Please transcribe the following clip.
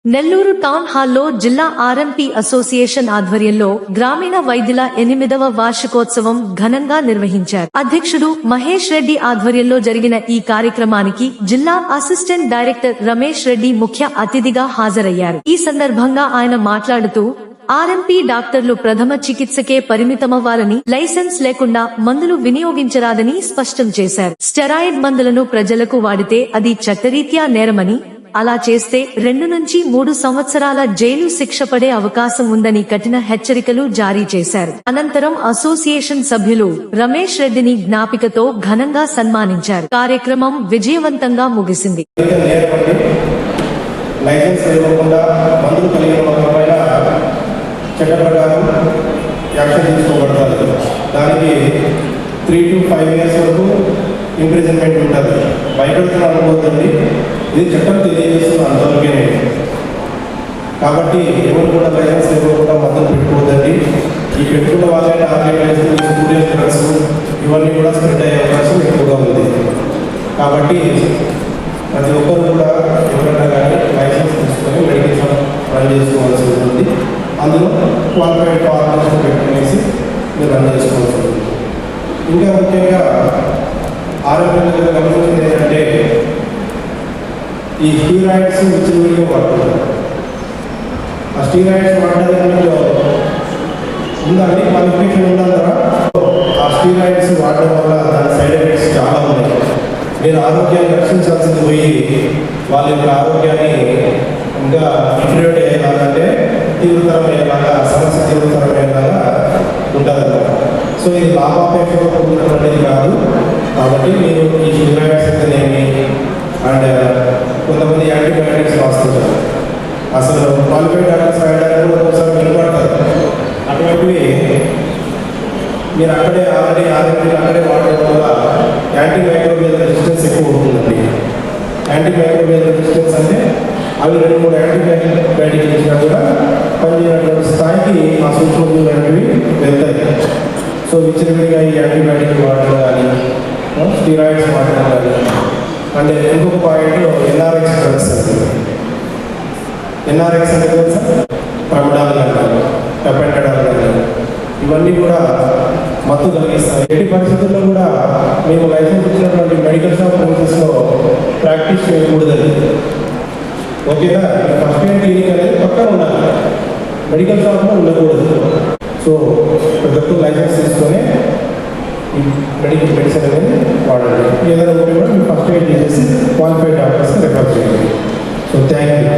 Nellore town హాల్లో జిల్లా RMP association ఆధ్వర్యంలో గ్రామీణ వైద్యుల 8వ వార్షికోత్సవం ఘనంగా నిర్వహించారు. అధ్యక్షుడు మహేష్ రెడ్డి ఆధ్వర్యంలో జరిగిన ఈ కార్యక్రమానికి జిల్లా అసిస్టెంట్ డైరెక్టర్ రమేష్ రెడ్డి ముఖ్య అతిథిగా హాజరయ్యారు. ఈ సందర్భంగా ఆయన మాట్లాడుతూ ఆర్ఎంపీ డాక్టర్లు ప్రథమ చికిత్సకే పరిమితమవ్వాలని, లైసెన్స్ లేకుండా మందులు వినియోగించరాదని స్పష్టం చేశారు. స్టెరాయిడ్ మందులను ప్రజలకు వాడితే అది చట్టరీత్యా నేరమని, అలా చేస్తే 2 నుంచి 3 సంవత్సరాల జైలు శిక్ష పడే అవకాశం ఉందని కఠిన హెచ్చరికలు జారీ చేశారు. అనంతరం అసోసియేషన్ సభ్యులు రమేష్ రెడ్డిని జ్ఞాపికతో ఘనంగా సన్మానించారు. కార్యక్రమం విజయవంతంగా ముగిసింది. దానికి 3 to 5 years వరకు ఇంప్రిజన్మెంట్ ఉంటుంది. భయపడుతున్న అనుకోవద్దండి, ఇది చట్టం తెలియజేస్తున్న అంతవరకే. కాబట్టి ఎవరు కూడా లైసెన్స్ ఇవ్వకుండా మద్దతు పెట్టుకోవద్దండి. ఈ పెట్టుకున్న వాళ్ళైనా ఆర్గనైజ్ స్టూడెంట్ డ్రగ్స్ ఇవన్నీ కూడా స్ప్రెడ్ అయ్యే అవకాశం ఎక్కువగా ఉంది. కాబట్టి ప్రతి ఒక్కరు కూడా ఎవరైనా కానీ లైసెన్స్ తీసుకొని మెడికల్ షాప్ రన్ చేసుకోవాల్సి ఉంటుంది. అందులో క్వాలిఫైడ్ ఫార్మసిస్ట్ పెట్టుకునేసి మీరు రన్ చేసుకోవాల్సి ఉంటుంది. ఇంకా ముఖ్యంగా ఆరోగ్యంగా గమనించింది ఏంటంటే ఈ స్టీరాయిడ్స్ విచ్చలవిడిగా వాడుతున్నారు. ఆ స్టీరాయిడ్స్ వాడడానికి ఉందండి, క్వాలిఫికేషన్ ఉందంటారా? ఆ స్టీరాయిడ్స్ వాడడం వల్ల దాని సైడ్ ఎఫెక్ట్స్ చాలా ఉన్నాయి. నేను ఆరోగ్యాన్ని రక్షించాల్సింది పోయి వాళ్ళ యొక్క ఆరోగ్యాన్ని ఇంకా ఇంప్రూవ్ అయ్యేలాగంటే తీవ్రతరమయ్యేలాగా, సమస్య తీవ్రతరమయ్యేలాగా ఉంటుందన్నమాట. సో ఇది లాభాపేక్షగా పొందుతున్నది కాదు. కాబట్టి మీరు ఈ స్టీరాయిడ్స్ అయితేనేమి అండ్ కొంతమంది యాంటీబయాటిక్స్ రాస్తుంటారు. అసలు క్వాలిఫైడ్ డాక్టర్స్ రాయడానికి ఒకసారి నిలబడతారు. అటువంటివి మీరు అక్కడే అక్కడే వాడడం వల్ల యాంటీమైక్రోబియల్ రెసిస్టెన్స్ ఎక్కువ ఉంటుందండి. యాంటీమైక్రోబియల్ రెసిస్టెన్స్ అంటే అవి 2-3 యాంటీబయాటిక్ ఇచ్చినా కూడా పనిచేయనటువంటి స్థాయికి ఆ సూక్ష్మజీవులు అనేవి వెళ్తాయి. సో విచ్చలవిడిగా ఈ యాంటీబయాటిక్ వాడడం కానీ, స్టీరాయిడ్స్ వాడడం కానీ, అంటే ఇంకొక పాయింట్ ఎన్ఆర్ఎక్స్ డ్రగ్స్ అంటారు. ఎన్ఆర్ఎక్స్ అంటే తెలుసా? ప్రమిడాల్ అంటారు, పెపెంటడాల్ అంటారు. ఇవన్నీ కూడా మత్తు కలిగిస్తాయి. ఎట్టి పరిస్థితుల్లో కూడా మేము లైసెన్స్ ఇచ్చినటువంటి మెడికల్ షాప్ ప్రిన్సెస్లో ప్రాక్టీస్ చేయకూడదండి. ఓకేనా? ఫస్ట్ ఎయిడ్ క్లినిక్ అనేది పక్కన ఉండాలి, మెడికల్ షాప్లో ఉండకూడదు. సో ప్రతి ఒక్కరు లైసెన్స్ తీసుకొని మెడిసిన్ అనేది వాడండి. ఏదైనా ఉంటే కూడా మీరు ఫస్ట్ ఎయిడ్ చేసి క్వాలిఫైడ్ డాక్టర్స్ని రెఫర్ చేయండి. So thank you.